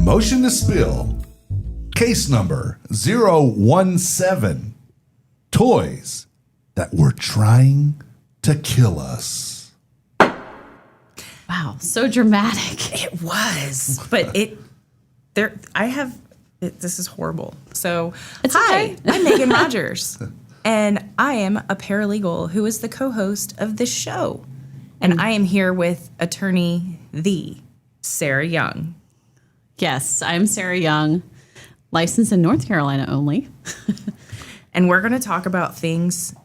Motion to Spill. Case number 017. Toys that were trying to kill us. Wow, so dramatic. It was, but this is horrible. So, hi, I'm Megan Rogers, and I am a paralegal who is the co-host of this show. And I am here with attorney Sarah Young. Yes, I'm Sarah Young, licensed in North Carolina only. And we're going to talk about things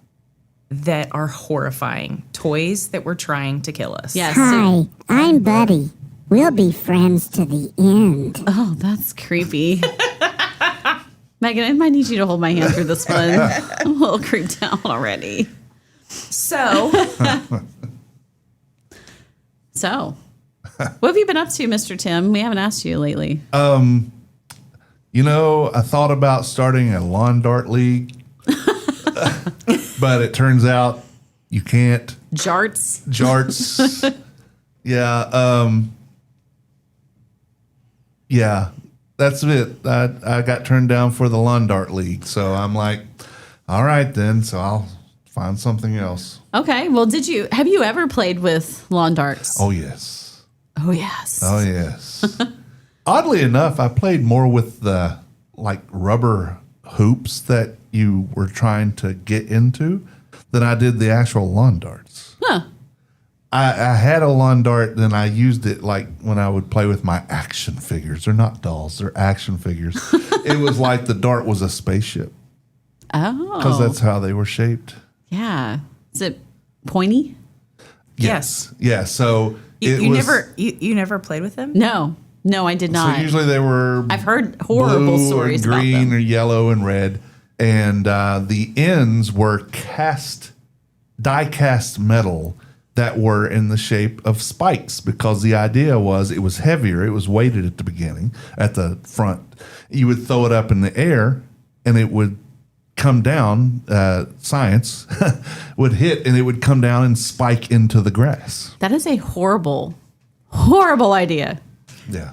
that are horrifying, toys that were trying to kill us. Yes. Hi, I'm Buddy. We'll be friends to the end. Oh, that's creepy. Megan, I might need you to hold my hand through this one. I'm a little creeped out already. So, what have you been up to, Mr. Tim? We haven't asked you lately. I thought about starting a lawn dart league, but it turns out you can't. Jarts. Yeah, that's it. I got turned down for the lawn dart league, so I'm like, all right then. So I'll find something else. Okay. Well, have you ever played with lawn darts? Oh yes. Oh yes. Oh yes. Oddly enough, I played more with the rubber hoops that you were trying to get into than I did the actual lawn darts. Huh. I had a lawn dart, then I used it when I would play with my action figures. They're not dolls, they're action figures. It was like the dart was a spaceship. Oh. Because that's how they were shaped. Yeah. Is it pointy? Yes. Yeah, so you never played with them? No, I did not. So usually they were I've heard horrible blue stories and green about them. or yellow and red. And the ends were die-cast metal that were in the shape of spikes, because the idea was it was heavier. It was weighted at the beginning, at the front. You would throw it up in the air, and it would come down. Science would hit, and it would come down and spike into the grass. That is a horrible, horrible idea. Yeah.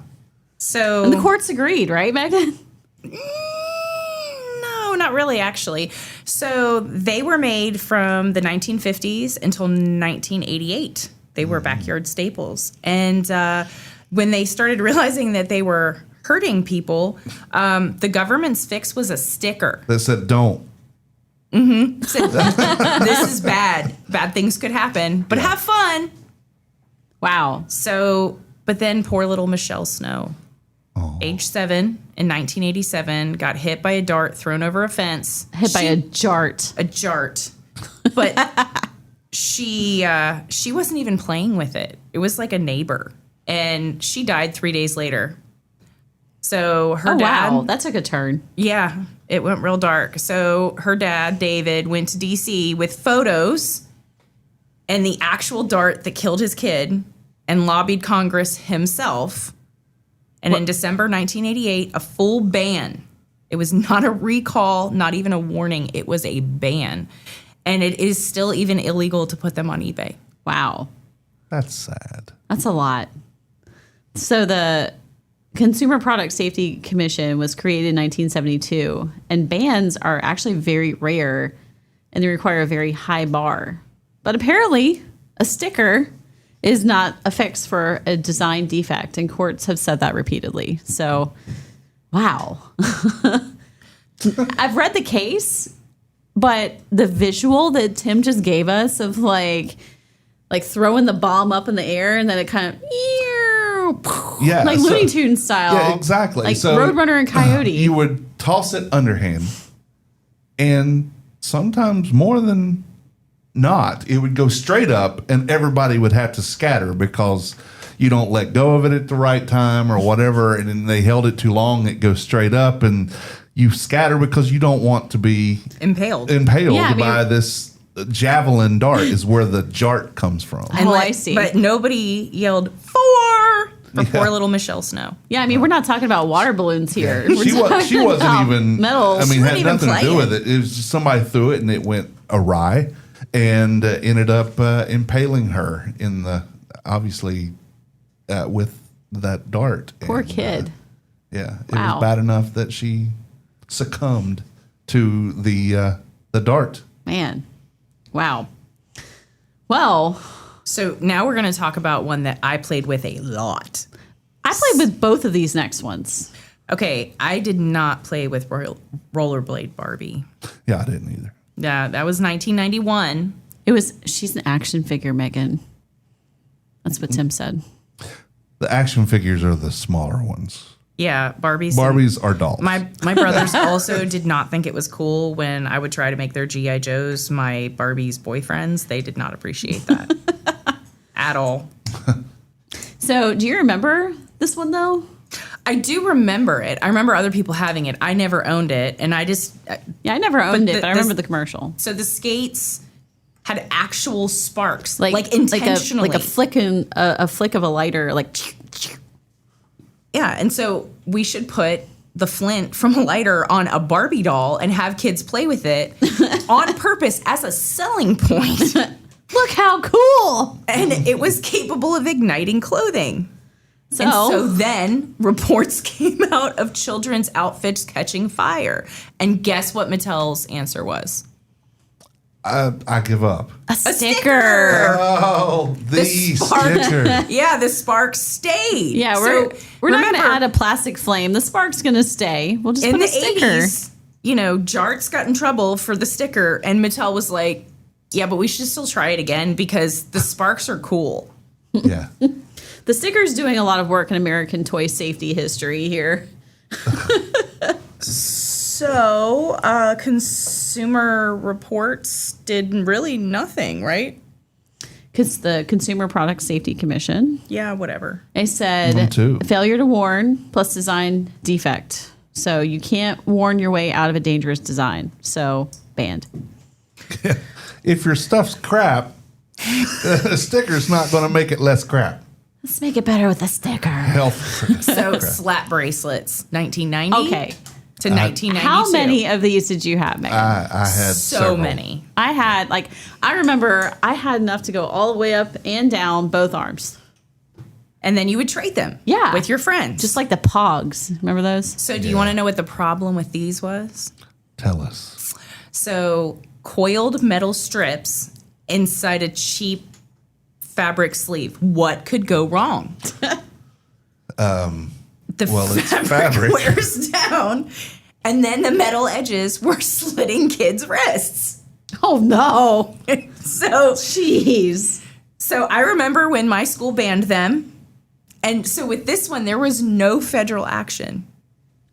So And the courts agreed, right, Megan? No, not really, actually. So they were made from the 1950s until 1988. They were backyard staples. And when they started realizing that they were hurting people, the government's fix was a sticker. That said, don't. Said, this is bad. Bad things could happen, but have fun. Wow. So, but then poor little Michelle Snow, age 7 in 1987, got hit by a dart thrown over a fence. Hit by a jart. A jart. But she wasn't even playing with it. It was like a neighbor. And she died 3 days later. So her dad... Wow, that took a turn. Yeah, it went real dark. So her dad, David, went to D.C. with photos and the actual dart that killed his kid and lobbied Congress himself. And in December 1988, a full ban. It was not a recall, not even a warning. It was a ban. And it is still even illegal to put them on eBay. Wow. That's sad. That's a lot. So the Consumer Product Safety Commission was created in 1972, and bans are actually very rare, and they require a very high bar. But apparently, a sticker is not a fix for a design defect, and courts have said that repeatedly. So, wow. I've read the case, but the visual that Tim just gave us of like throwing the bomb up in the air and then it kind of like Looney Tunes style. Yeah, exactly. Like so, Roadrunner and Coyote. You would toss it underhand, and sometimes more than not, it would go straight up, and everybody would have to scatter because you don't let go of it at the right time or whatever, and then they held it too long, it goes straight up, and you scatter because you don't want to be Impaled. by this javelin dart is where the jart comes from. Oh, I see. But nobody yelled for poor little Michelle Snow. Yeah, I mean, we're not talking about water balloons here. She wasn't even metal. I mean, wasn't had nothing to do playing. with it. It was just somebody threw it and it went awry, and ended up impaling her in the obviously with that dart. Poor And, kid. Yeah, it Wow. was bad enough that she succumbed to the dart. Man. Wow. Well, So now we're going to talk about one that I played with a lot. I played with both of these next ones. Okay, I did not play with Rollerblade Barbie. Yeah, I didn't either. Yeah, that was 1991. She's an action figure, Megan. That's what Tim said. The action figures are the smaller ones. Yeah, Barbies are dolls. My brothers also did not think it was cool when I would try to make their G.I. Joes my Barbie's boyfriends. They did not appreciate that at all. So, do you remember this one, though? I do remember it. I remember other people having it. I never owned it, and I just Yeah, I never owned it, but I this- remember the commercial. so the skates had actual sparks, like intentionally, like a flick of a lighter, like. Yeah, and so we should put the flint from a lighter on a Barbie doll and have kids play with it on purpose as a selling point. Look how cool! And it was capable of igniting clothing. So, And so then reports came out of children's outfits catching fire. And guess what Mattel's answer was? I give up. a sticker. Oh, the sticker. Yeah, the spark stayed. Yeah, we're not going to add a plastic flame. The spark's going to stay. We'll just in put the a sticker. 80s, Jarts got in trouble for the sticker, and Mattel was like, yeah, but we should still try it again because the sparks are cool. Yeah. The sticker's doing a lot of work in American toy safety history here. So, Consumer Reports did really nothing, right? Because the Consumer Product Safety Commission, Yeah, whatever. they Them said too. failure to warn plus design defect. So you can't warn your way out of a dangerous design. So banned. If your stuff's crap, a sticker's not going to make it less crap. Let's make it better with a sticker. Health. So, slap bracelets, 1990 Okay. to 1992. How many of these did you have, Megan? I had So several. many. I had, I remember I had enough to go all the way up and down both arms. And then you would trade them Yeah. with your friends. Just like the Pogs. Remember those? So, do you want to know what the problem with these was? Tell us. So, coiled metal strips inside a cheap fabric sleeve. What could go wrong? The It's fabric. wears down, and then the metal edges were slitting kids' wrists. Oh, no. So, Jeez. I remember when my school banned them. And so with this one, there was no federal action.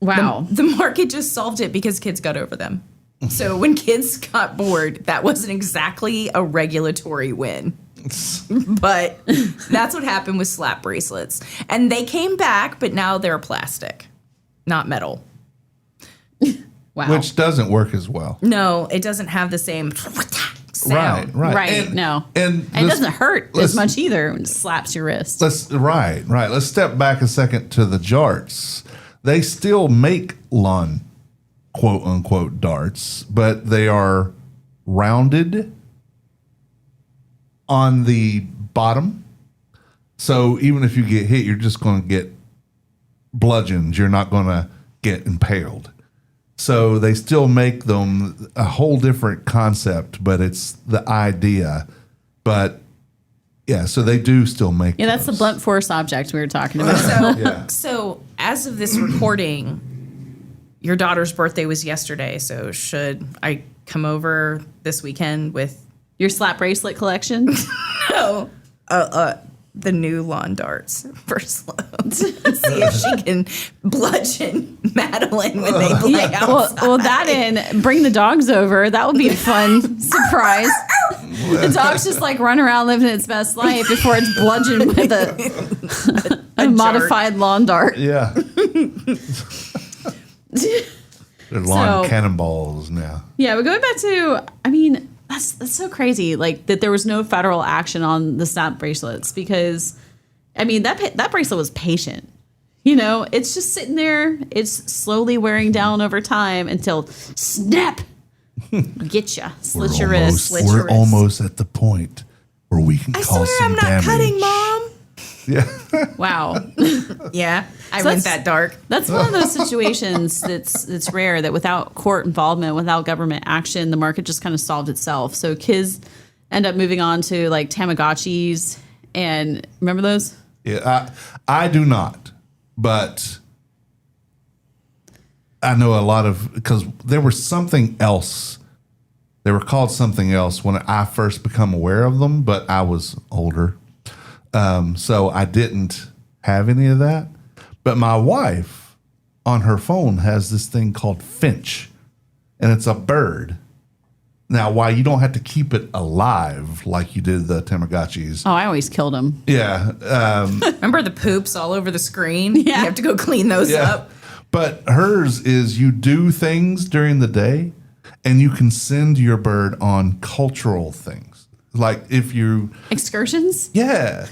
Wow. The market just solved it because kids got over them. So when kids got bored, that wasn't exactly a regulatory win. But that's what happened with slap bracelets. And they came back, but now they're plastic, not metal. Wow. Which doesn't work as well. No, it doesn't have the same sound. Right. Right, no. And it this- doesn't hurt as let's- much either when it slaps your wrist. Right. Let's step back a second to the jarts. They still make lawn, quote unquote, darts, but they are rounded on the bottom. So even if you get hit, you're just going to get bludgeoned. You're not going to get impaled. So they still make them a whole different concept, but it's the idea. But yeah, so they do still make Yeah, that's the those. blunt force object we were talking about. Yeah. So, as of this recording, your daughter's birthday was yesterday. So, should I come over this weekend with Your slap bracelet collection? the new lawn darts for Sloan and see if she can bludgeon Madeline when they play outside? well, that in, bring the dogs over. That would be a fun surprise. The dog's just like run around living its best life before it's bludgeoned with a modified lawn dart. Yeah. They're lawn So- cannonballs now. Yeah, but going back to, I mean, that's so crazy. Like that there was no federal action on the snap bracelets because, I mean, that bracelet was patient. You know, it's just sitting there. It's slowly wearing down over time until snap, get ya, slit your wrist, slit your We're wrist. almost at the point where we can I cause swear some I'm not damage. cutting, Mom. Yeah. Wow. Yeah. I went that dark. That's one of those situations that's rare, that without court involvement, without government action, the market just kind of solved itself. So kids end up moving on to like Tamagotchis, and remember those? Yeah, I do not, but I know a lot of, because there was something else. They were called something else when I first become aware of them, but I was older. So I didn't have any of that. But my wife on her phone has this thing called Finch, and it's a bird. Now, why you don't have to keep it alive like you did the Tamagotchis. Oh, I always killed them. Yeah. Remember the poops all over the screen? Yeah. You have to go clean those up. But hers is you do things during the day and you can send your bird on cultural things. Like if you... Excursions? Yeah,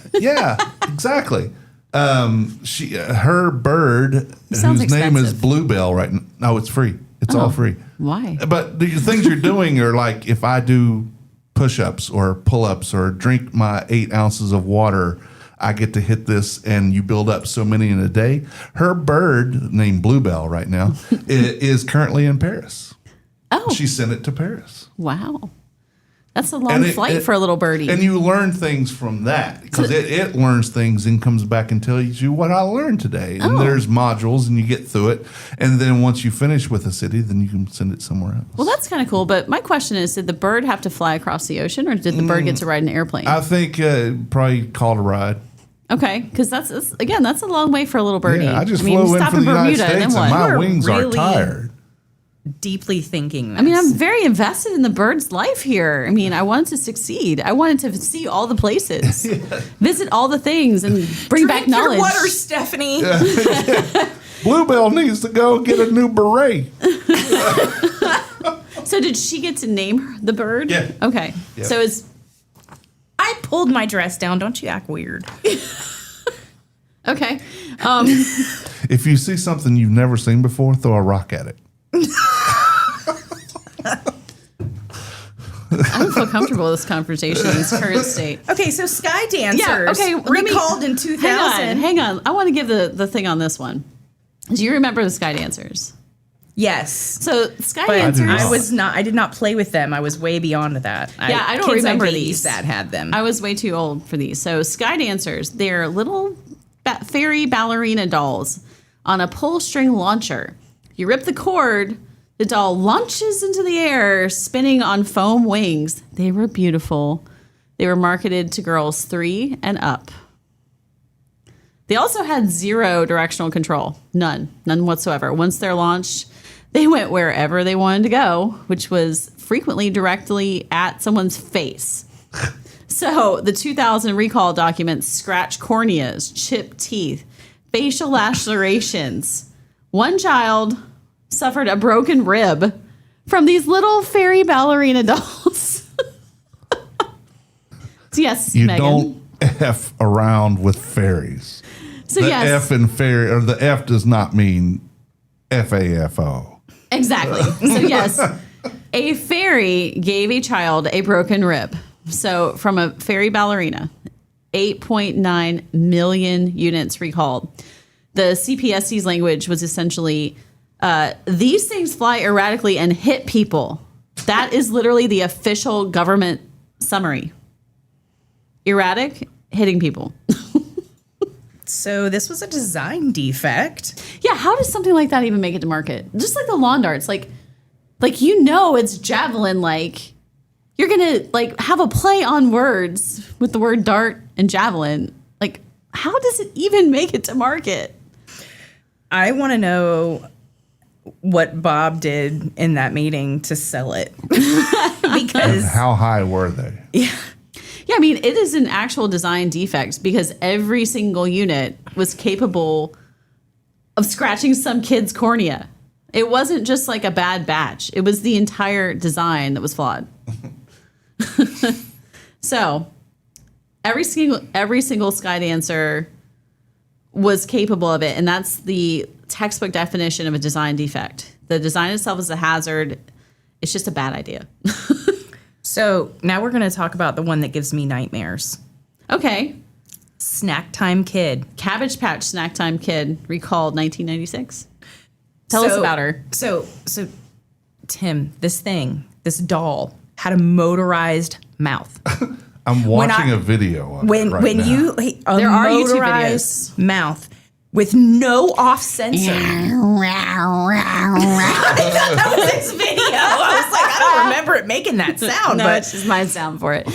exactly. Her bird, whose name is expensive. Bluebell right now. No, it's free. It's all free. Why? But the things you're doing are like if I do push-ups or pull-ups or drink my 8 ounces of water, I get to hit this, and you build up so many in a day. Her bird, named Bluebell right now, is currently in Paris. Oh. She sent it to Paris. Wow. That's a long flight for a little birdie. And you learn things from that because it learns things and comes back and tells you what I learned today. And there's modules and you get through it. And then once you finish with a city, then you can send it somewhere else. Well, that's kind of cool. But my question is, did the bird have to fly across the ocean, or did the bird get to ride an airplane? I think probably called a ride. Okay, because that's a long way for a little birdie. Yeah, I just flew in from the United States and my wings are tired. Deeply thinking this. I mean, I'm very invested in the bird's life here. I mean, I wanted to succeed. I wanted to see all the places, visit all the things, and bring back knowledge. Your water, Stephanie. Bluebell needs to go get a new beret. So did she get to name the bird? Yeah. Okay. Yeah. So I pulled my dress down. Don't you act weird. Okay. If you see something you've never seen before, throw a rock at it. I don't feel comfortable with this conversation in its current state. Okay, so Sky Dancers recalled in 2000. Hang on. I want to give the thing on this one. Do you remember the Sky Dancers? Yes. So Sky But Dancers. I did not play with them. I was way beyond that. I don't kids remember I these. babysat had them. I was way too old for these. So Sky Dancers, they're little fairy ballerina dolls on a pull string launcher. You rip the cord, the doll launches into the air, spinning on foam wings. They were beautiful. They were marketed to girls 3 and up. They also had 0 directional control. None whatsoever. Once they're launched, they went wherever they wanted to go, which was frequently directly at someone's face. So the 2000 recall documents scratch corneas, chipped teeth, facial lacerations. One child suffered a broken rib from these little fairy ballerina dolls. So yes, You Meghan. don't F around with fairies. So The yes, F in fairy, or the F does not mean FAFO. exactly. So yes, a fairy gave a child a broken rib. So from a fairy ballerina, 8.9 million units recalled. The CPSC's language was essentially, these things fly erratically and hit people. That is literally the official government summary. Erratic, hitting people. So this was a design defect. Yeah, how does something like that even make it to market? Just like the lawn darts, like it's javelin. Like you're gonna have a play on words with the word dart and javelin. Like, how does it even make it to market? I want to know what Bob did in that meeting to sell it. Because How high were they? Yeah, I mean, it is an actual design defect because every single unit was capable of scratching some kid's cornea. It wasn't just like a bad batch. It was the entire design that was flawed. So every single Sky Dancer was capable of it, and that's the textbook definition of a design defect. The design itself is a hazard. It's just a bad idea. So now we're going to talk about the one that gives me nightmares. Okay. Snack Time Kid. Cabbage Patch Snack Time Kid, recalled 1996. Tell us about her. So Tim, this doll had a motorized mouth. I'm watching a video of it right now. There are YouTube motorized mouth with no off sensor. That was this video. I was like, I don't remember it making that sound, No, but it's just my sound for it. Oh,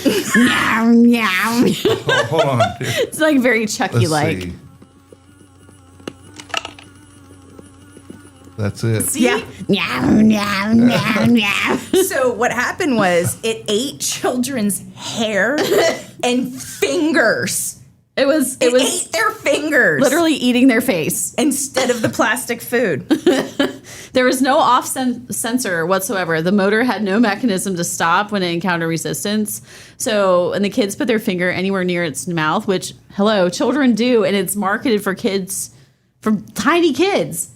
hold on. Dude. It's like very Chucky-like. See. That's it. yeah. So what happened was it ate children's hair and fingers. It was ate their fingers. literally eating their face. Instead of the plastic food. There was no off sensor whatsoever. The motor had no mechanism to stop when it encountered resistance. So, and the kids put their finger anywhere near its mouth, which, hello, children do, and it's marketed for kids, for tiny kids.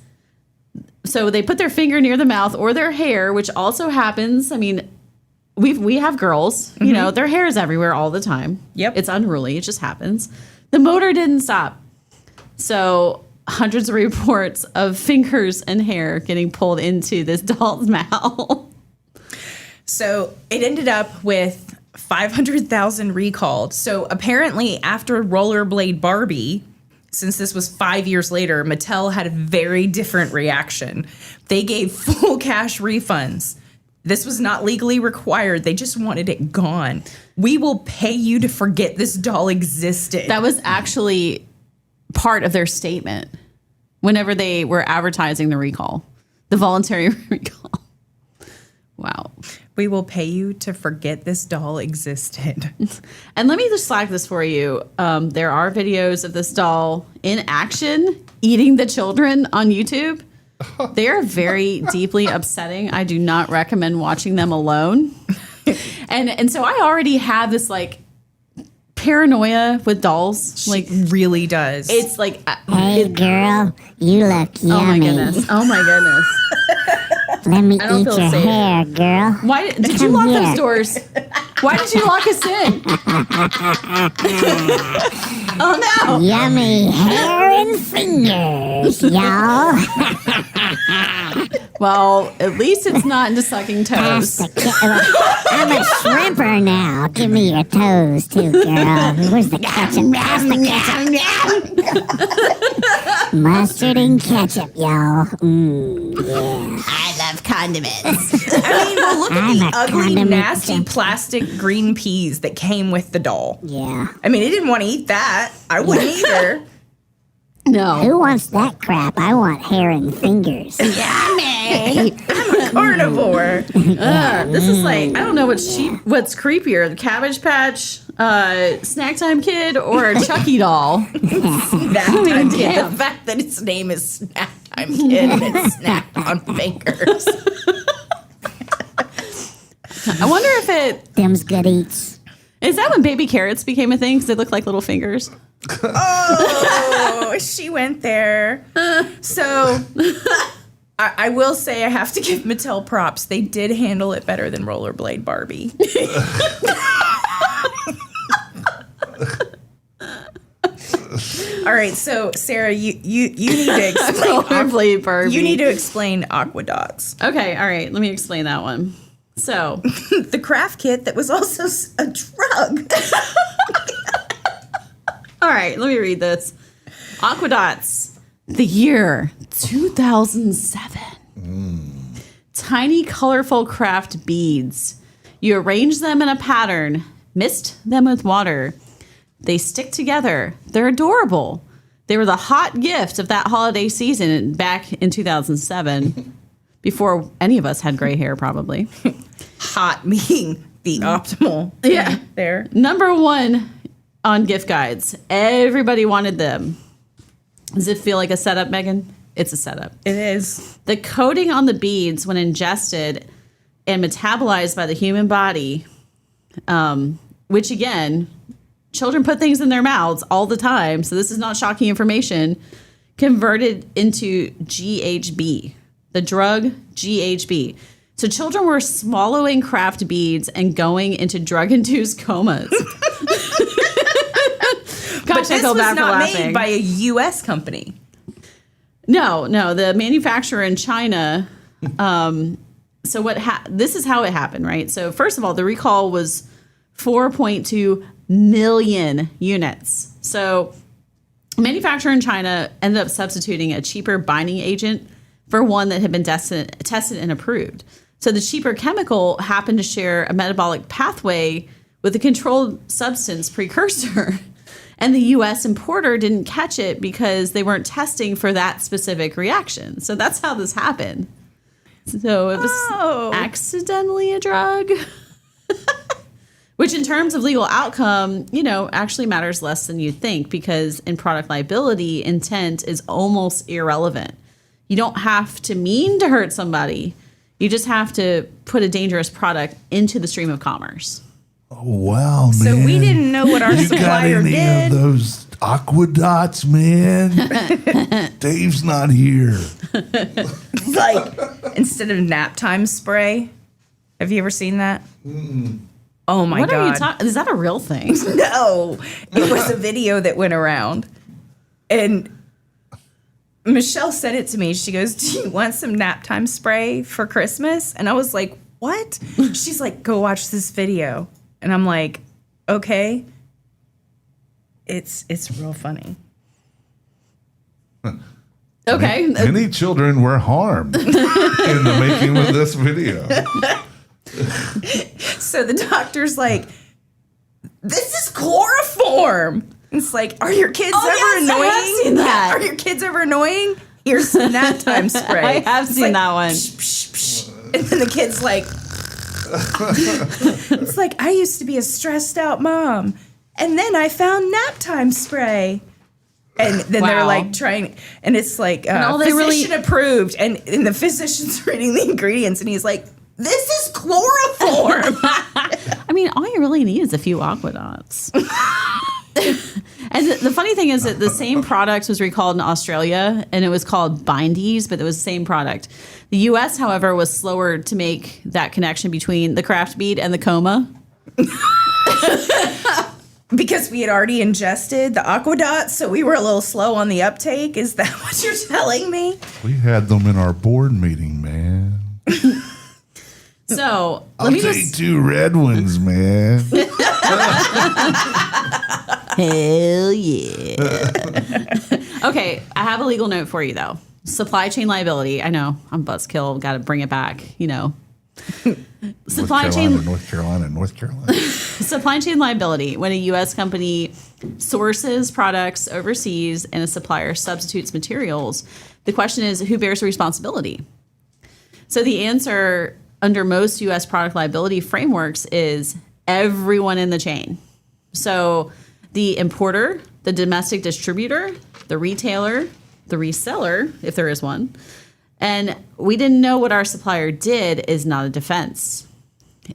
So they put their finger near the mouth or their hair, which also happens. I mean, we have girls, you know, their hair is everywhere all the time. Yep. It's unruly. It just happens. The motor didn't stop. So hundreds of reports of fingers and hair getting pulled into this doll's mouth. So it ended up with 500,000 recalled. So apparently after Rollerblade Barbie, since this was 5 years later, Mattel had a very different reaction. They gave full cash refunds. This was not legally required. They just wanted it gone. We will pay you to forget this doll existed. That was actually part of their statement whenever they were advertising the recall, the voluntary recall. Wow. We will pay you to forget this doll existed. And let me just flag this for you. There are videos of this doll in action eating the children on YouTube. They are very deeply upsetting. I do not recommend watching them alone. And so I already have this like paranoia with dolls. Like Really does. it's like Hey, girl, you look yummy. oh my goodness. Oh my goodness. Let me don't eat feel your safe. hair, girl. Why did you Come lock here. those doors? Why did you lock us in? Oh no. Yummy hair and fingers, y'all. Well, at least it's not into sucking Pass toes. the I'm a shrimper now. Give me your toes, too, girl. Where's the ketchup? Pass the ketchup. Mustard and ketchup, y'all. Yeah. I love condiments. I mean, well, look I'm at a the ugly, condiment nasty junkie. plastic green peas that came with the doll. Yeah. I mean, he didn't want to eat that. I wouldn't either. No. Who wants that crap? I want hair and fingers. Carnivore. This is like, I don't know what's creepier, the Cabbage Patch, Snack Time Kid, or Chucky doll. That time kid. damn. The fact that its name is Snack Time Kid and it's snacked on fingers. I wonder if it Them's good eats. is that when baby carrots became a thing because they look like little fingers. Oh, she went there. So I will say I have to give Mattel props. They did handle it better than Rollerblade Barbie. All right, so Sarah, you need to explain. Rollerblade Barbie. You need to explain Aquadots. Okay, all right. Let me explain that one. So, The craft kit that was also a drug. all right, let me read this. Aquadots, the year 2007. Tiny, colorful craft beads. You arrange them in a pattern, mist them with water. They stick together. They're adorable. They were the hot gift of that holiday season back in 2007, before any of us had gray hair, probably. Hot being the optimal. Yeah. thing there. Number one on gift guides. Everybody wanted them. Does it feel like a setup, Meghan? It's a setup. It is. The coating on the beads, when ingested and metabolized by the human body, which again, children put things in their mouths all the time, so this is not shocking information, converted into GHB, the drug GHB. So children were swallowing craft beads and going into drug-induced comas. But this feel was bad for not laughing. made by a U.S. company. No, the manufacturer in China. So this is how it happened, right? So first of all, the recall was 4.2 million units. So manufacturer in China ended up substituting a cheaper binding agent for one that had been tested and approved. So the cheaper chemical happened to share a metabolic pathway with a controlled substance precursor. And the U.S. importer didn't catch it because they weren't testing for that specific reaction. So that's how this happened. So it was accidentally a drug, which in terms of legal outcome, actually matters less than you think, because in product liability, intent is almost irrelevant. You don't have to mean to hurt somebody. You just have to put a dangerous product into the stream of commerce. Oh, wow, man. So we didn't know what our You got supplier any did. of those Aquadots, man? Dave's not here. Like, instead of nap time spray. Have you ever seen that? Oh my What God. are you talking? Is that a real thing? No, it was a video that went around, and Michelle sent it to me. She goes, "Do you want some nap time spray for Christmas?" And I was like, "What?" She's like, "Go watch this video," and I'm like, "Okay." It's real funny. Okay. Many children were harmed in the making of this video. So the doctor's like, "This is chloroform." It's like, are your kids ever yes, annoying? I have seen that. Are your kids ever annoying? Here's some nap time spray. I have It's seen like, that one. psh, psh, psh. And then the kid's like, it's like, I used to be a stressed out mom. And then I found nap time spray. And then they're Wow. like trying, and it's like all they physician really- approved. And the physician's reading the ingredients, and he's like, "This is chloroform." I mean, all you really need is a few Aquadots. And the funny thing is that the same product was recalled in Australia, and it was called Bindies, but it was the same product. The U.S., however, was slower to make that connection between the craft bead and the coma. Because we had already ingested the Aquadots, so we were a little slow on the uptake. Is that what you're telling me? We had them in our board meeting, man. So I'll let me take just 2 red ones, man. hell yeah. Okay, I have a legal note for you though. Supply chain liability. I know I'm buzzkill. Got to bring it back. Supply chain. North Carolina. Supply chain liability, when a U.S. company sources products overseas and a supplier substitutes materials, the question is, who bears the responsibility? So the answer under most U.S. product liability frameworks is everyone in the chain. So the importer, the domestic distributor, the retailer, the reseller, if there is one, and we didn't know what our supplier did is not a defense.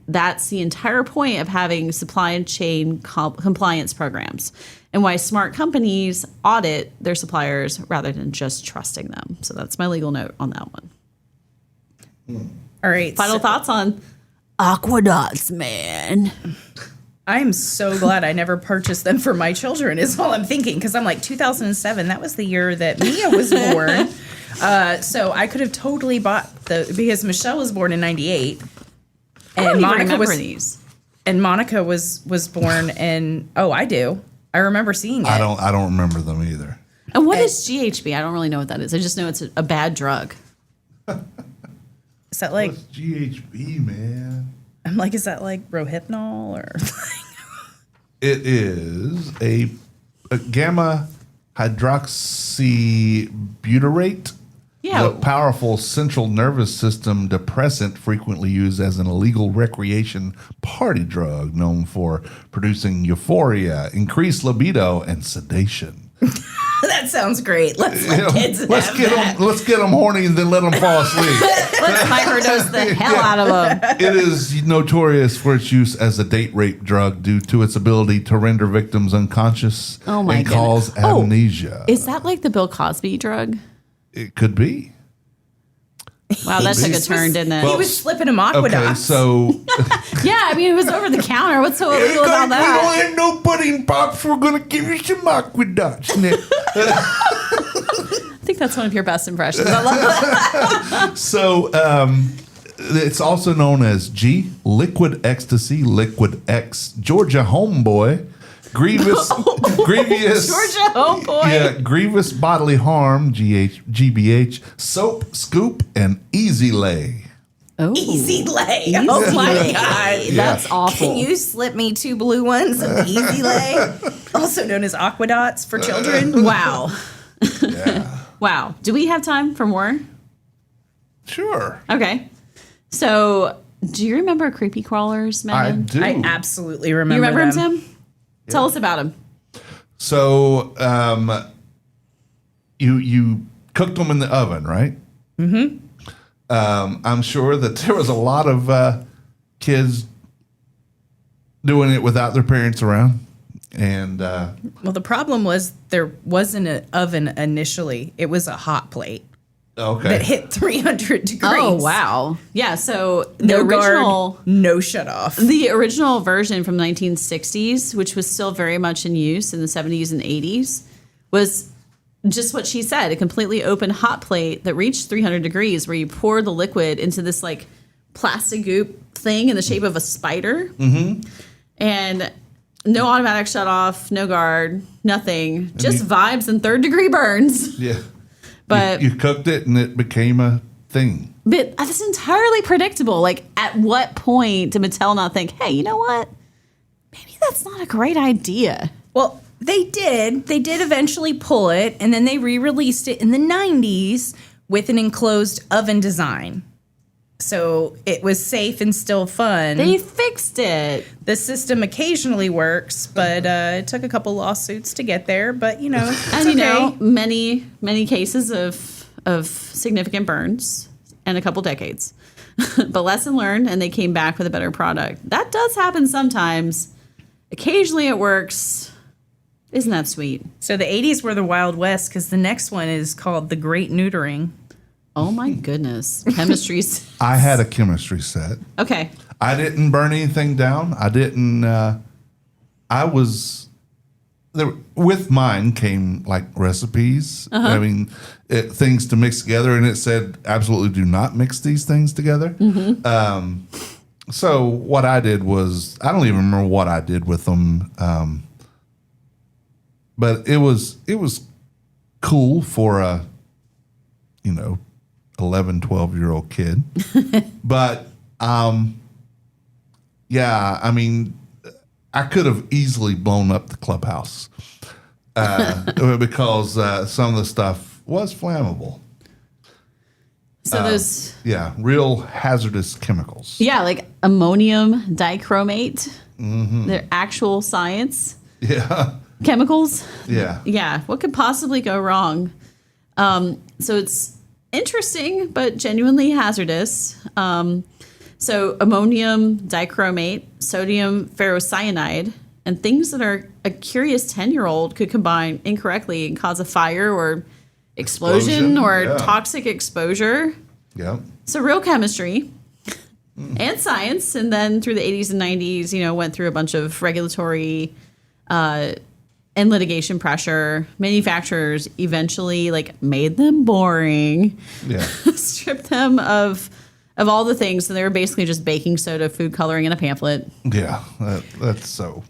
That's the entire point of having supply chain compliance programs, and why smart companies audit their suppliers rather than just trusting them. So that's my legal note on that one. All right. Final thoughts on Aquadots, man. I'm so glad I never purchased them for my children, is all I'm thinking. Because I'm like, 2007, that was the year that Mia was born. So I could have totally bought because Michelle was born in 98. I don't And even Monica remember was these. and Monica was born in, I do. I remember seeing it. I don't remember them either. And what is GHB? I don't really know what that is. I just know it's a bad drug. Is that like, What's GHB, man? I'm like, is that like Rohypnol or? It is a gamma hydroxybutyrate. Yeah. A powerful central nervous system depressant frequently used as an illegal recreation party drug known for producing euphoria, increased libido, and sedation. That sounds great. Let's let kids have that. Let's get them horny and then let them fall asleep. Let's microdose the hell out of them. It is notorious for its use as a date rape drug due to its ability to render victims unconscious Oh my and cause goodness. amnesia. Is that like the Bill Cosby drug? It could be. Wow, that took a turn, didn't it? He was flipping them Aquadots. Okay, so Yeah, I mean, it was over the counter. What's so illegal about we that? don't have no pudding pops. We're gonna give you some Aquadots now. I think that's one of your best impressions. I love that. So it's also known as G, liquid ecstasy, liquid X, Georgia homeboy, grievous, Georgia homeboy. yeah, grievous bodily harm, GBH, soap, scoop, and easy lay. Oh. Easy lay. Easy Oh my lay. God. That's awful. Can you slip me 2 blue ones of Easy Lay? Also known as Aquadots for children. Wow. Yeah, Wow. Do we have time for more? sure. Okay. So, do you remember creepy crawlers, I Megan? do. I absolutely You remember remember them. him, Tim? Tell us about him. So you cooked them in the oven, right? Mm-hmm. I'm sure that there was a lot of kids doing it without their parents around. And Well, the problem was there wasn't an oven initially. It was a hot plate okay, that hit 300 degrees. Oh, wow. Yeah, so the No original guard, no shut off. the original version from 1960s, which was still very much in use in the 70s and 80s, was just what she said, a completely open hot plate that reached 300 degrees where you pour the liquid into this like plastic goop thing in the shape of a spider. Mm-hmm. And no automatic shut off, no guard, nothing, just vibes and 3rd degree burns. yeah. But You cooked it and it became a thing. But that's entirely predictable. Like, at what point did Mattel not think, hey, you know what? Maybe that's not a great idea. Well, they did. They did eventually pull it, and then they re-released it in the 90s with an enclosed oven design. So it was safe and still fun. They fixed it. The system occasionally works, but it took a couple lawsuits to get there. But, you know, it's And, you know, okay. many cases of significant burns and a couple decades. But lesson learned, and they came back with a better product. That does happen sometimes. Occasionally it works. Isn't that sweet? So the 80s were the Wild West because the next one is called The Great Neutering. Oh, my goodness. Chemistry's... I had a chemistry set. Okay. I didn't burn anything down. I didn't. I was there with mine came like recipes. I mean, things to mix together, and it said absolutely do not mix these things together. So what I did was I don't even remember what I did with them, but it was cool for a 11, 12-year-old kid. But yeah, I mean, I could have easily blown up the clubhouse because some of the stuff was flammable. So those... Yeah, real hazardous chemicals. Yeah, like ammonium dichromate. They're actual science. Yeah, Chemicals. yeah. Yeah, what could possibly go wrong? So it's interesting, but genuinely hazardous. So ammonium dichromate, sodium ferrocyanide, and things that are a curious 10-year-old could combine incorrectly and cause a fire or explosion or yeah. toxic exposure. Yeah. So real chemistry and science, and then through the 80s and 90s, went through a bunch of regulatory and litigation pressure. Manufacturers eventually made them boring, Yeah. stripped them of all the things. So they were basically just baking soda, food coloring, and a pamphlet. Yeah. That's so.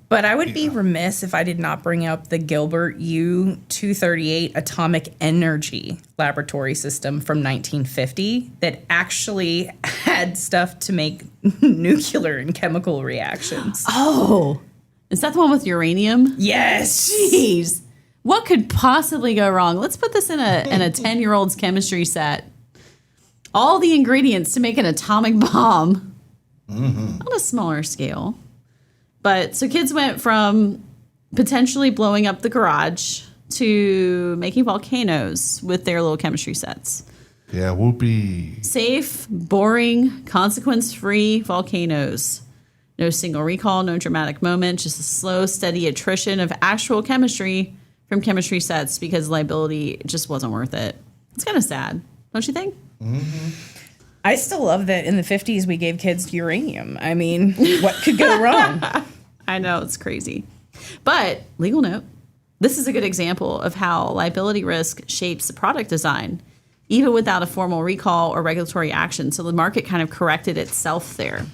But I would be remiss if I did not bring up the Gilbert U-238 atomic energy laboratory system from 1950 that actually had stuff to make nuclear and chemical reactions. Oh, is that the one with uranium? Yes. Jeez. What could possibly go wrong? Let's put this in a 10-year-old's chemistry set. All the ingredients to make an atomic bomb on a smaller scale. But so kids went from potentially blowing up the garage to making volcanoes with their little chemistry sets. Yeah. Whoopee. Safe, boring, consequence-free volcanoes. No single recall, no dramatic moment, just a slow, steady attrition of actual chemistry from chemistry sets because liability just wasn't worth it. It's kind of sad, don't you think? I still love that in the 50s we gave kids uranium. I mean, what could go wrong? I know, it's crazy. But, legal note, this is a good example of how liability risk shapes the product design, even without a formal recall or regulatory action. So the market kind of corrected itself there.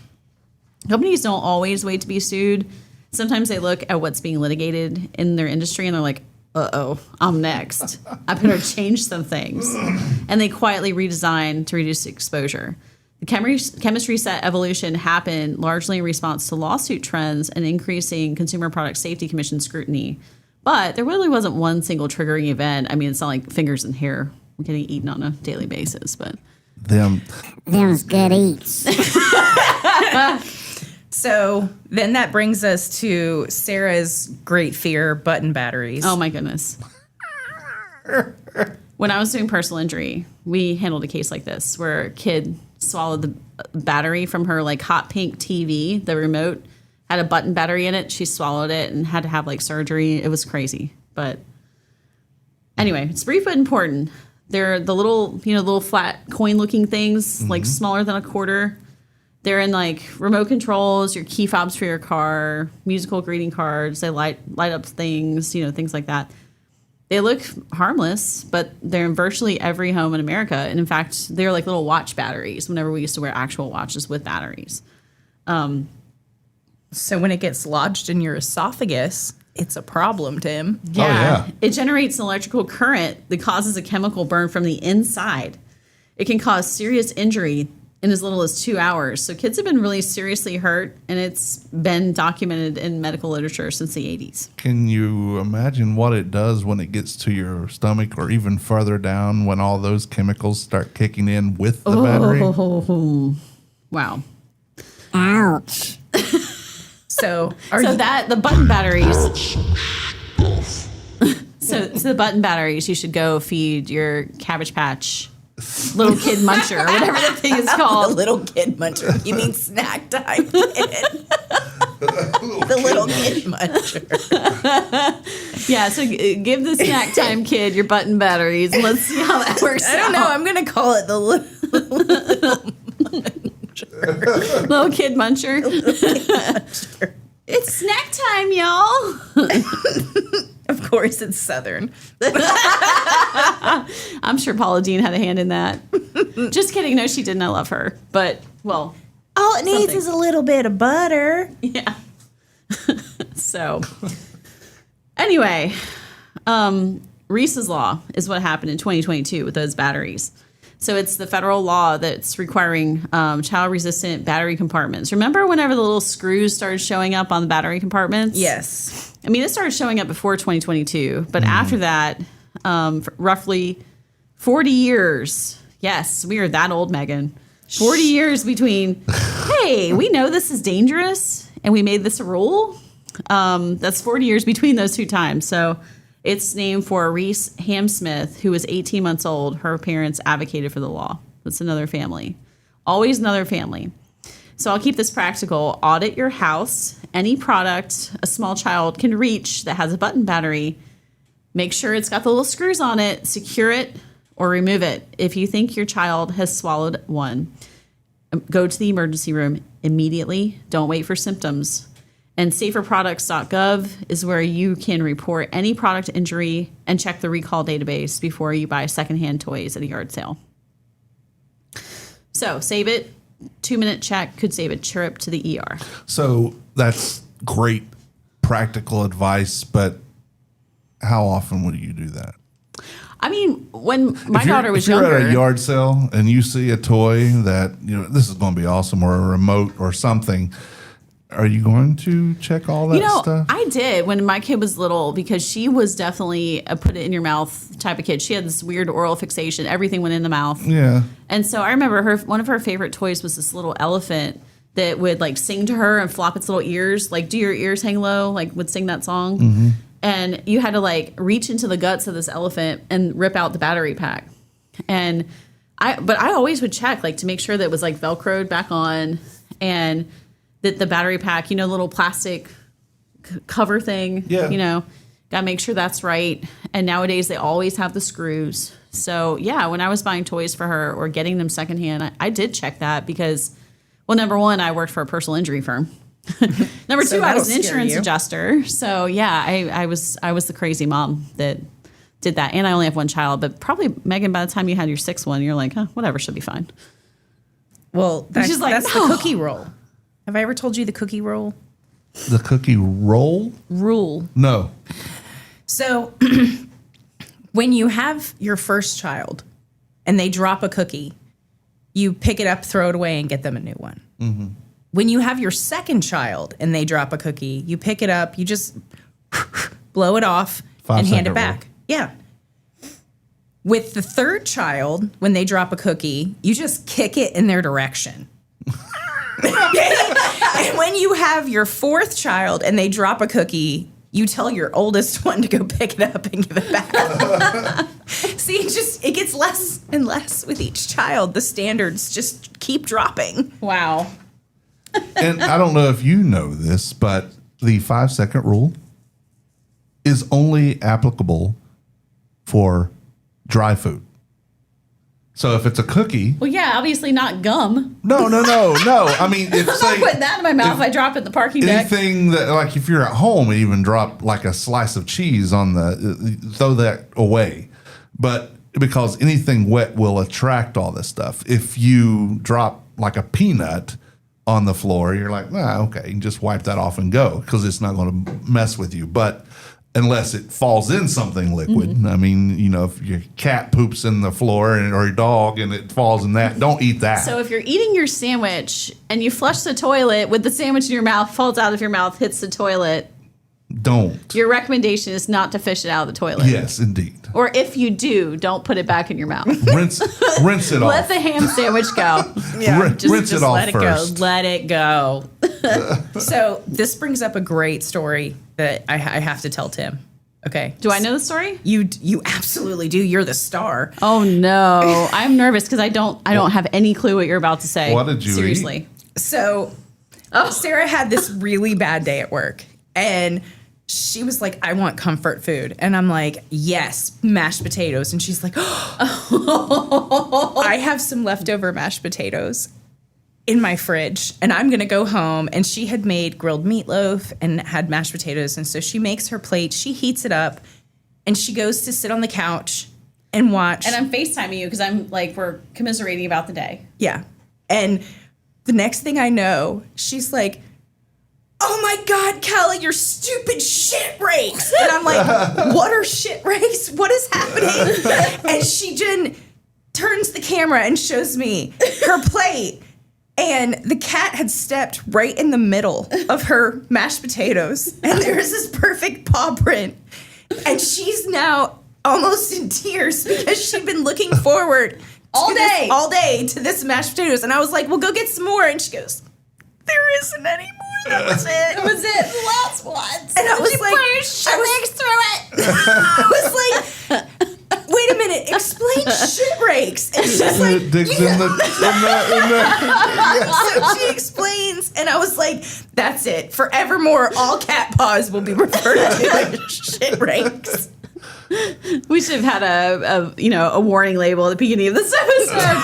Companies don't always wait to be sued. Sometimes they look at what's being litigated in their industry and they're like, uh-oh, I'm next. I better change some things. And they quietly redesign to reduce exposure. The chemistry set evolution happened largely in response to lawsuit trends and increasing Consumer Product Safety Commission scrutiny. But there really wasn't one single triggering event. I mean, it's not like fingers and hair getting eaten on a daily basis, but... Them's good eats. So then that brings us to Sarah's great fear, button batteries. Oh, my goodness. When I was doing personal injury, we handled a case like this where a kid swallowed the battery from her like hot pink TV. The remote had a button battery in it. She swallowed it and had to have like surgery. It was crazy. But anyway, it's brief but important. They're the little flat coin looking things, like smaller than a quarter. They're in like remote controls, your key fobs for your car, musical greeting cards. They light up things, things like that. They look harmless, but they're in virtually every home in America. And in fact, they're like little watch batteries whenever we used to wear actual watches with batteries. So when it gets lodged in your esophagus, it's a problem, Tim. Yeah. It generates an electrical current that causes a chemical burn from the inside. It can cause serious injury in as little as 2 hours. So kids have been really seriously hurt, and it's been documented in medical literature since the 80s. Can you imagine what it does when it gets to your stomach or even further down when all those chemicals start kicking in with the battery? Wow. Ouch. So the button batteries. So the button batteries, you should go feed your Cabbage Patch little kid muncher or whatever the thing is called. The little kid muncher. You mean snack time kid? The little kid muncher. Yeah, so give the snack time kid your button batteries and let's see how that works I don't know. I'm going to call it the little muncher. Little kid muncher. It's snack time, y'all. Of course, it's Southern. I'm sure Paula Dean had a hand in that. Just kidding. No, she didn't. I love her. But, well. All it needs is a little bit of butter. Yeah. So, anyway, Reese's Law is what happened in 2022 with those batteries. So it's the federal law that's requiring child-resistant battery compartments. Remember whenever the little screws started showing up on the battery compartments? Yes. I mean, it started showing up before 2022, but after that, for roughly 40 years. Yes, we are that old, Meghan. 40 years between, hey, we know this is dangerous, and we made this a rule. That's 40 years between those two times. So it's named for Reese Hamsmith, who was 18 months old. Her parents advocated for the law. That's another family. Always another family. So I'll keep this practical. Audit your house. Any product a small child can reach that has a button battery, make sure it's got the little screws on it, secure it, or remove it. If you think your child has swallowed one, go to the emergency room immediately. Don't wait for symptoms. And saferproducts.gov is where you can report any product injury and check the recall database before you buy secondhand toys at a yard sale. So save it. 2-minute check could save a trip to the ER. So that's great practical advice, but how often would you do that? I mean, when my daughter was if you're younger, at a yard sale and you see a toy that, this is going to be awesome, or a remote or something, are you going to check all that stuff? I did when my kid was little because she was definitely a put it in your mouth type of kid. She had this weird oral fixation. Everything went in the mouth. Yeah. And so I remember one of her favorite toys was this little elephant that would like sing to her and flop its little ears, like do your ears hang low, like would sing that song. Mm-hmm. And you had to like reach into the guts of this elephant and rip out the battery pack. And I always would check like to make sure that it was like Velcroed back on and that the battery pack, little plastic cover thing, yeah. Got to make sure that's right. And nowadays they always have the screws. So, yeah, when I was buying toys for her or getting them secondhand, I did check that because, well, number one, I worked for a personal injury firm. Number two, I was an insurance adjuster. So, yeah, I was the crazy mom that did that. And I only have one child. But probably, Megan, by the time you had your sixth one, you're like, whatever, she'll be fine. Well, that's no. the cookie roll. Have I ever told you the cookie roll? The cookie roll? Rule. No. So when you have your first child and they drop a cookie, you pick it up, throw it away, and get them a new one. Mm-hmm. When you have your second child and they drop a cookie, you pick it up, you just blow it off and hand it back. Roll. Yeah. With the third child, when they drop a cookie, you just kick it in their direction. And when you have your fourth child and they drop a cookie, you tell your oldest one to go pick it up and give it back. See, it gets less and less with each child. The standards just keep dropping. Wow. And I don't know if you know this, but the 5-second rule is only applicable for dry food. So if it's a cookie... Well, yeah, obviously not gum. No. I mean, if I'm not putting that in my mouth if I drop it in the parking deck. Anything that, like if you're at home and even drop like a slice of cheese on throw that away. But because anything wet will attract all this stuff. If you drop like a peanut on the floor, you're like, okay, you can just wipe that off and go because it's not going to mess with you. But unless it falls in something liquid. Mm-hmm. I mean, if your cat poops in the floor or your dog and it falls in that, don't eat that. So if you're eating your sandwich and you flush the toilet with the sandwich in your mouth, falls out of your mouth, hits the toilet. Don't. Your recommendation is not to fish it out of the toilet. Yes, indeed. Or if you do, don't put it back in your mouth. Rinse it off. Let the ham sandwich go. Rinse it off let first. Let it go. So this brings up a great story that I have to tell Tim. Okay. Do I know the story? You absolutely do. You're the star. Oh no, I'm nervous because I don't have any clue what you're about to say. What did you Seriously. eat? So Sarah had this really bad day at work and she was like, I want comfort food. And I'm like, yes, mashed potatoes. And she's like, I have some leftover mashed potatoes in my fridge and I'm going to go home. And she had made grilled meatloaf and had mashed potatoes. And so she makes her plate, she heats it up and she goes to sit on the couch and watch. And I'm FaceTiming you because I'm like, we're commiserating about the day. Yeah. And the next thing I know, she's like, oh my God, Callie, your stupid shit rakes. And I'm like, what are shit rakes? What is happening? And she turns the camera and shows me her plate. And the cat had stepped right in the middle of her mashed potatoes. And there's this perfect paw print. And she's now almost in tears because she'd been looking forward all day to this mashed potatoes. And I was like, well, go get some more. And she goes, there isn't any more. That was it. That was it. The last one. And I was like, I was like, wait a minute, explain shit rakes. And she's like, so she explains, and I was like, that's it. Forevermore, all cat paws will be referred to as shit rakes. We should have had a warning label at the beginning of this episode.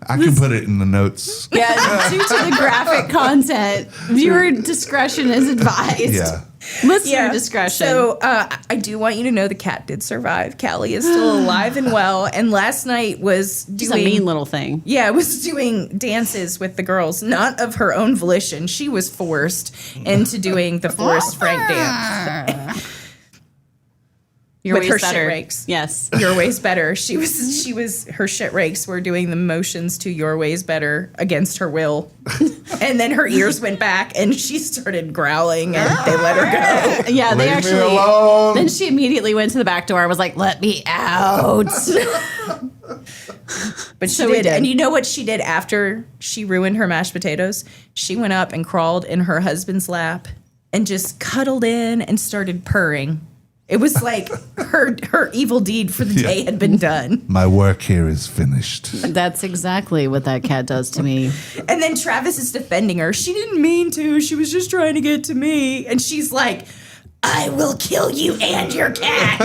I can put it in the notes. Yeah, due to the graphic content, viewer discretion is advised. Yeah. Listener discretion. So I do want you to know the cat did survive. Callie is still alive and well. And last night was doing... She's a mean little thing. Yeah, was doing dances with the girls, not of her own volition. She was forced into doing the Forrest Frank dance. Your with way's her better. Shit rakes. Yes. Your way's better. She was her shit rakes were doing the motions to your way's better against her will. And then her ears went back and she started growling and they let her go. Yeah, they Leave actually me alone. Then she immediately went to the back door and was like, let me out. But she did. And you know what she did after she ruined her mashed potatoes? She went up and crawled in her husband's lap and just cuddled in and started purring. It was like her evil deed for the day had been done. My work here is finished. That's exactly what that cat does to me. And then Travis is defending her. She didn't mean to. She was just trying to get to me. And she's like, I will kill you and your cat.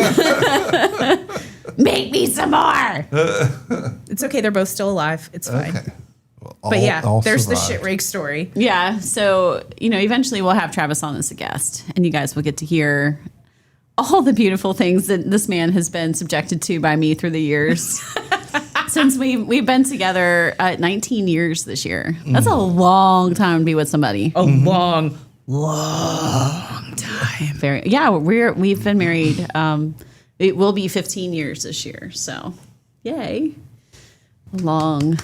Make me some more. It's okay. They're both still alive. It's fine. Okay. Well, But yeah, there's the survived. shit rake story. Yeah. So, eventually we'll have Travis on as a guest, and you guys will get to hear all the beautiful things that this man has been subjected to by me through the years. Since we've been together 19 years this year. That's a long time to be with somebody. A long time. We've been married. It will be 15 years this year. So, yay. Long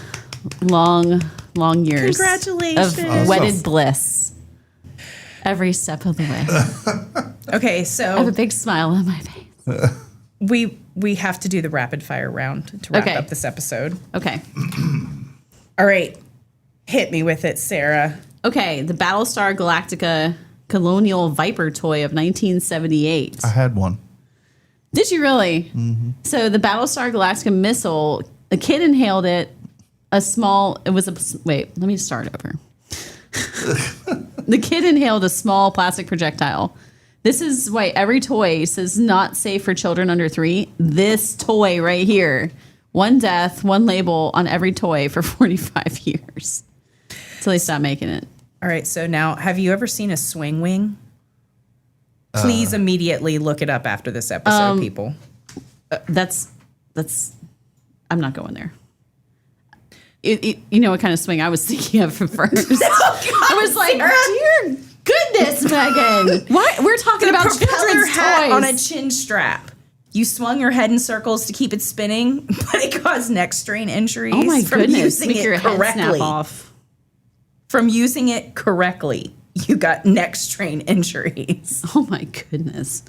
years. Congratulations. Of wedded bliss. Every step of the way. Okay, I have so a big smile on my face. we have to do the rapid fire round to wrap Okay. up this episode. Okay. All right. Hit me with it, Sarah. Okay. The Battlestar Galactica Colonial Viper toy of 1978. I had one. Did you really? Mm-hmm. So the Battlestar Galactica missile, a kid inhaled it. Wait, let me start over. The kid inhaled a small plastic projectile. This is why every toy says not safe for children under 3. This toy right here. 1 death, 1 label on every toy for 45 years. Until they stop making it. All right, so now, have you ever seen a swing wing? Please immediately look it up after this episode, people. That's I'm not going there. You know what kind of swing I was thinking of first. I was like, dear goodness, Megan. What? We're talking about Propeller children's hat toys. on a chin strap. You swung your head in circles to keep it spinning, but it caused neck strain injuries. Oh my from goodness. using Make it your head correctly. snap off. From using it correctly, you got neck strain injuries. Oh my goodness.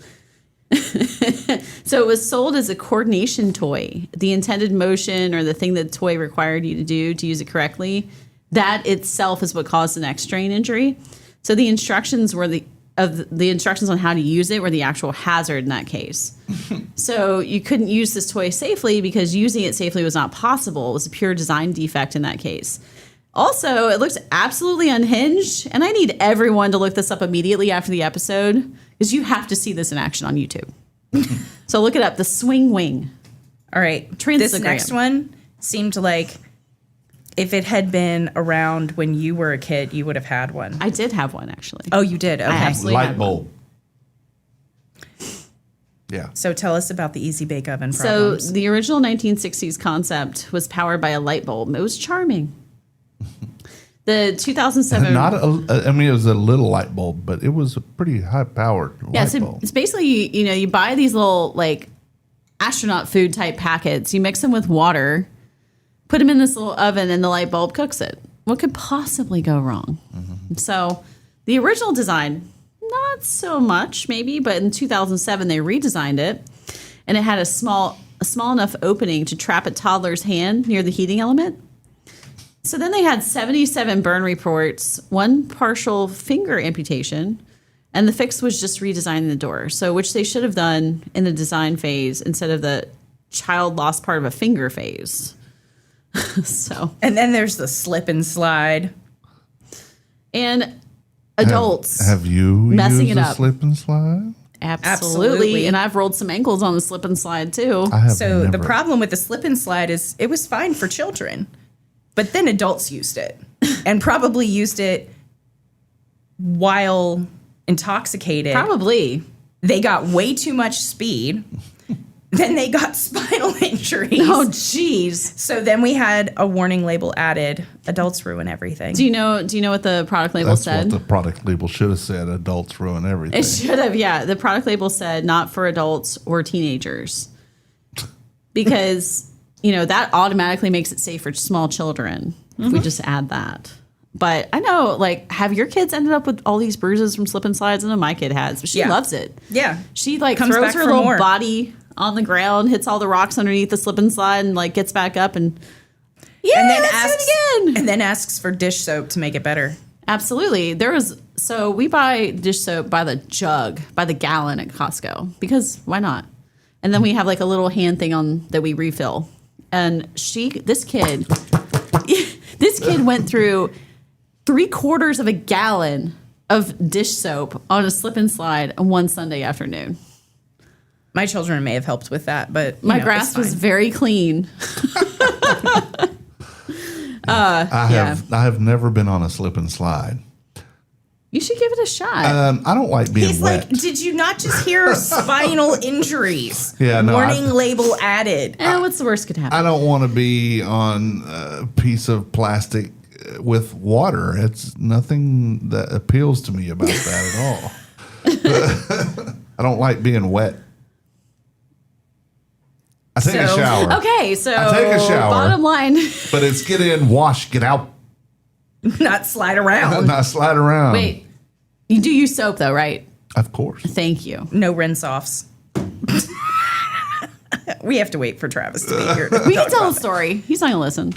So it was sold as a coordination toy. The intended motion or the thing that the toy required you to do to use it correctly, that itself is what caused the neck strain injury. So the instructions were the instructions on how to use it were the actual hazard in that case. So you couldn't use this toy safely because using it safely was not possible. It was a pure design defect in that case. Also, it looks absolutely unhinged, and I need everyone to look this up immediately after the episode because you have to see this in action on YouTube. So look it up, the swing wing. All right. Transgram. This next one seemed like if it had been around when you were a kid, you would have had one. I did have one, actually. Oh, you did? Okay. absolutely Light had bulb. Yeah. So tell us about the Easy Bake Oven So problems. the original 1960s concept was powered by a light bulb. It was charming. The 2007... It was a little light bulb, but it was a pretty high-powered light bulb. It's basically, you buy these little, like, astronaut food type packets. You mix them with water, put them in this little oven, and the light bulb cooks it. What could possibly go wrong? Mm-hmm. So the original design, not so much maybe, but in 2007 they redesigned it, and it had a small enough opening to trap a toddler's hand near the heating element. So then they had 77 burn reports, 1 partial finger amputation, and the fix was just redesigning the door. So which they should have done in the design phase instead of the child lost part of a finger phase. So And then there's the slip and slide. and adults Have you messing used it a up. slip and slide? absolutely, and I've rolled some ankles on the slip and slide too. I have So never. the problem with the slip and slide is it was fine for children, but then adults used it and probably used it while intoxicated. Probably. They got way too much speed. Then they got spinal injuries. Oh, jeez. So then we had a warning label added. Adults ruin everything. Do you know what the product label That's said? what the product label should have said. Adults ruin everything. It should have, yeah. The product label said not for adults or teenagers. Because, that automatically makes it safe for small children if we just add that. But I know, like, have your kids ended up with all these bruises from slip and slides? I know my kid has, but she Yeah. loves it. Yeah. She, like, Comes throws back her for little more. body on the ground, hits all the rocks underneath the slip and slide, and, like, gets back up and, And then let's asks do it again. And then asks for dish soap to make it better. Absolutely. So we buy dish soap by the jug, by the gallon at Costco, because why not? And then we have like a little hand thing on that we refill. And this kid went through 3/4 of a gallon of dish soap on a slip and slide on one Sunday afternoon. My children may have helped with that, but My grass was very clean. I have never been on a slip and slide. You should give it a shot. I don't like being He's wet. like, did you not just hear spinal injuries? Yeah, no, Warning label added. What's the worst could happen? I don't want to be on a piece of plastic with water. It's nothing that appeals to me about that at all. I don't like being wet. I take a shower. Okay, so I take a shower. bottom line. But it's get in, wash, get out. Not slide around. Not slide around. Wait, you do use soap though, right? Of course. Thank you. No rinse offs. We have to wait for Travis to be here. We can tell a story. He's not going to listen.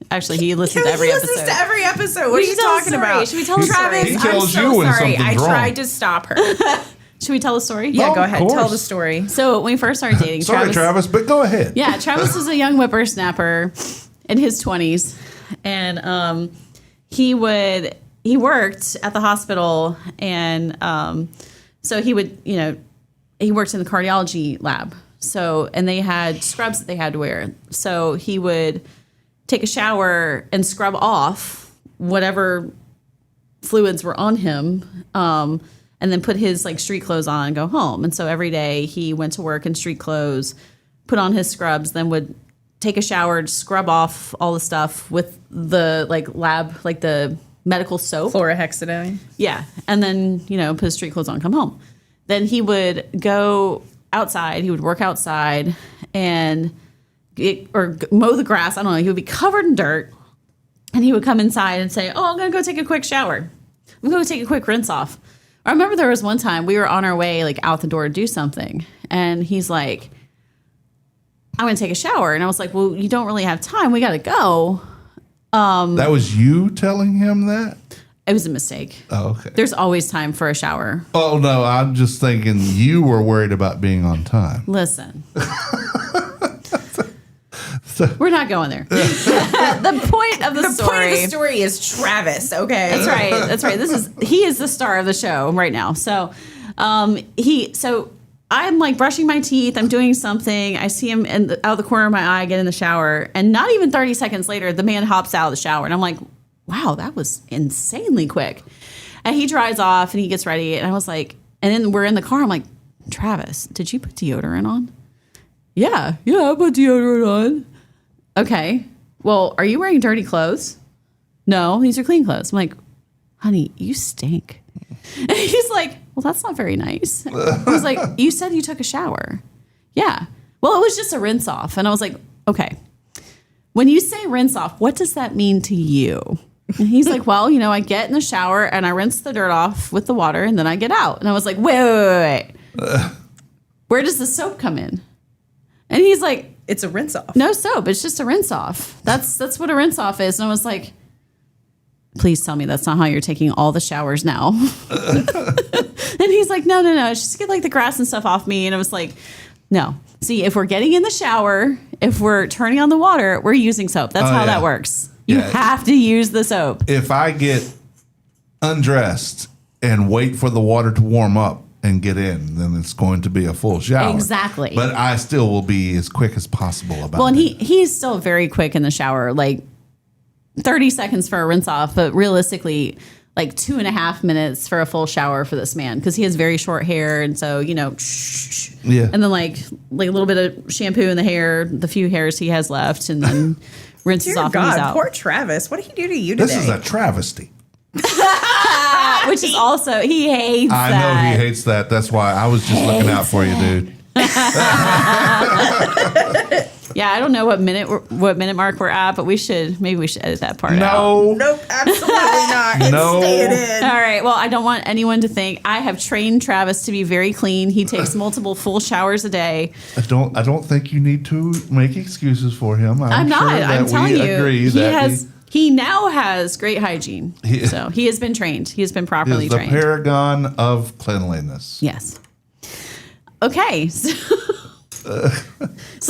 Actually, he listens to every He episode. listens to every episode. What are should you tell a talking story. about? Should we tell a story? Travis, He I'm tells so you when sorry. I something's wrong. tried to stop her. Should we tell a story? Yeah, Oh, go of ahead. course. Tell the story. So when we first started dating, Sorry, Travis, but go ahead. Yeah, Travis was a young whippersnapper in his 20s, and he worked at the hospital, and so he would, he worked in the cardiology lab. So, and they had scrubs that they had to wear. So he would take a shower and scrub off whatever fluids were on him, and then put his like street clothes on and go home. And so every day he went to work in street clothes, put on his scrubs, then would take a shower, scrub off all the stuff with the like lab, like the medical soap. Chlorhexidine. Yeah. And then, put his street clothes on, come home. Then he would go outside. He would work outside and mow the grass. I don't know. He would be covered in dirt. And he would come inside and say, I'm going to go take a quick shower. I'm going to take a quick rinse off. I remember there was one time we were on our way like out the door to do something. And he's like, I'm going to take a shower. And I was like, well, you don't really have time. We got to go. That was you telling him that? It was a mistake. Oh, okay. There's always time for a shower. Oh, no, I'm just thinking you were worried about being on time. Listen. We're not going there. The point of the story. The point of the story is Travis, okay? That's right. That's right. He is the star of the show right now. So I'm like brushing my teeth. I'm doing something. I see him out of the corner of my eye get in the shower. And not even 30 seconds later, the man hops out of the shower. And I'm like, wow, that was insanely quick. And he dries off and he gets ready. And I was like, and then we're in the car. I'm like, Travis, did you put deodorant on? Yeah, I put deodorant on. Okay. Well, are you wearing dirty clothes? No, these are clean clothes. I'm like, honey, you stink. And he's like, well, that's not very nice. I was like, you said you took a shower. Yeah. Well, it was just a rinse off. And I was like, okay. When you say rinse off, what does that mean to you? And he's like, well, I get in the shower and I rinse the dirt off with the water and then I get out. And I was like, wait. Where does the soap come in? And he's like, It's a rinse off. no soap. It's just a rinse off. That's what a rinse off is. And I was like, please tell me that's not how you're taking all the showers now. And he's like, no. It's just to get like the grass and stuff off me. And I was like, no. See, if we're getting in the shower, if we're turning on the water, we're using soap. That's how that works. You have to use the soap. If I get undressed and wait for the water to warm up and get in, then it's going to be a full shower. Exactly. But I still will be as quick as possible about it. Well, and he's still very quick in the shower, like 30 seconds for a rinse off, but realistically, like 2.5 minutes for a full shower for this man because he has very short hair, and so Yeah. and then like a little bit of shampoo in the hair, the few hairs he has left, and then rinses Dear off and he's God, out. poor Travis. What did he do to you today? This is a travesty. Which is also he hates. I that. know he hates that. That's why I was just looking out for you, dude. Yeah, I don't know what minute mark we're at, but maybe we should edit that part out. No. Nope, absolutely not. It's No. staying in. All right. Well, I don't want anyone to think I have trained Travis to be very clean. He takes multiple full showers a day. I don't think you need to make excuses for him. I'm not. Sure that I'm telling we you. agree that He now has great hygiene. So he has been trained. He has been he properly is the trained. paragon of cleanliness. Yes. Okay. So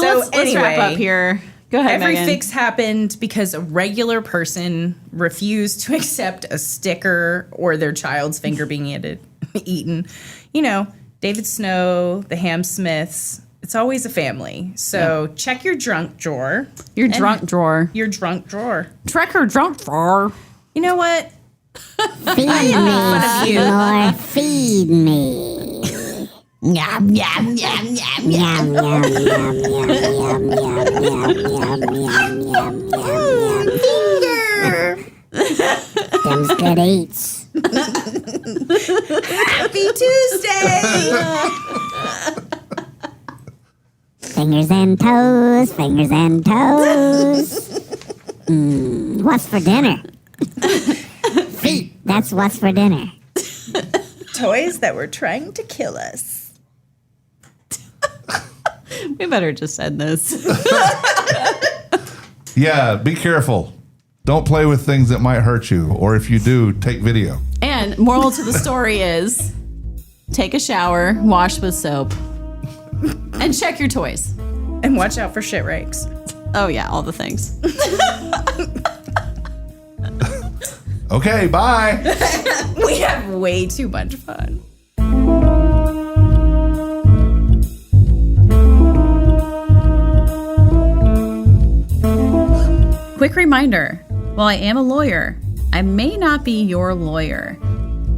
let's anyway, wrap up here. Go ahead, Every Meghan. fix happened because a regular person refused to accept a sticker or their child's finger being eaten. David Snow, the Ham Smiths. It's always a family. So check your drunk drawer. Your drunk drawer. Your drunk drawer. Check her drunk drawer. You know what? Feed me, Seymour. Feed me. Yum, yum, yum, yum, Yum, yum, yum, yum, yum, yum, yum, yum, yum, yum, yum. Them's good eats. Happy Tuesday! Fingers and toes, fingers and toes. What's for dinner? Feet. That's what's for dinner. Toys that were trying to kill us. We better just end this. Yeah, be careful. Don't play with things that might hurt you. Or if you do, take video. And moral to the story is take a shower, wash with soap, and check your toys. And watch out for shit rakes. Oh, yeah, all the things. Okay, bye. We have way too much fun. Quick reminder, while I am a lawyer, I may not be your lawyer.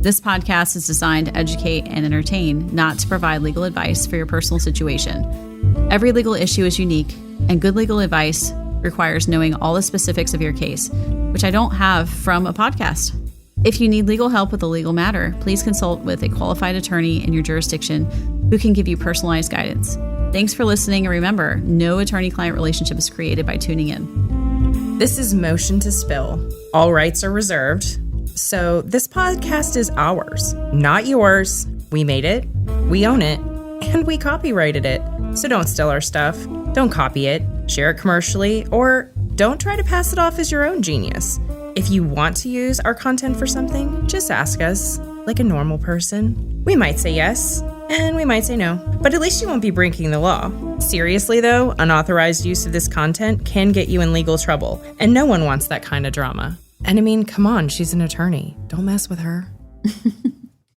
This podcast is designed to educate and entertain, not to provide legal advice for your personal situation. Every legal issue is unique, and good legal advice requires knowing all the specifics of your case, which I don't have from a podcast. If you need legal help with a legal matter, please consult with a qualified attorney in your jurisdiction who can give you personalized guidance. Thanks for listening, and remember, no attorney-client relationship is created by tuning in. This is Motion to Spill. All rights are reserved. So this podcast is ours, not yours. We made it, we own it, and we copyrighted it. So don't steal our stuff, don't copy it, share it commercially, or don't try to pass it off as your own genius. If you want to use our content for something, just ask us, like a normal person. We might say yes, and we might say no, but at least you won't be breaking the law. Seriously though, unauthorized use of this content can get you in legal trouble, and no one wants that kind of drama. And I mean, come on, she's an attorney. Don't mess with her.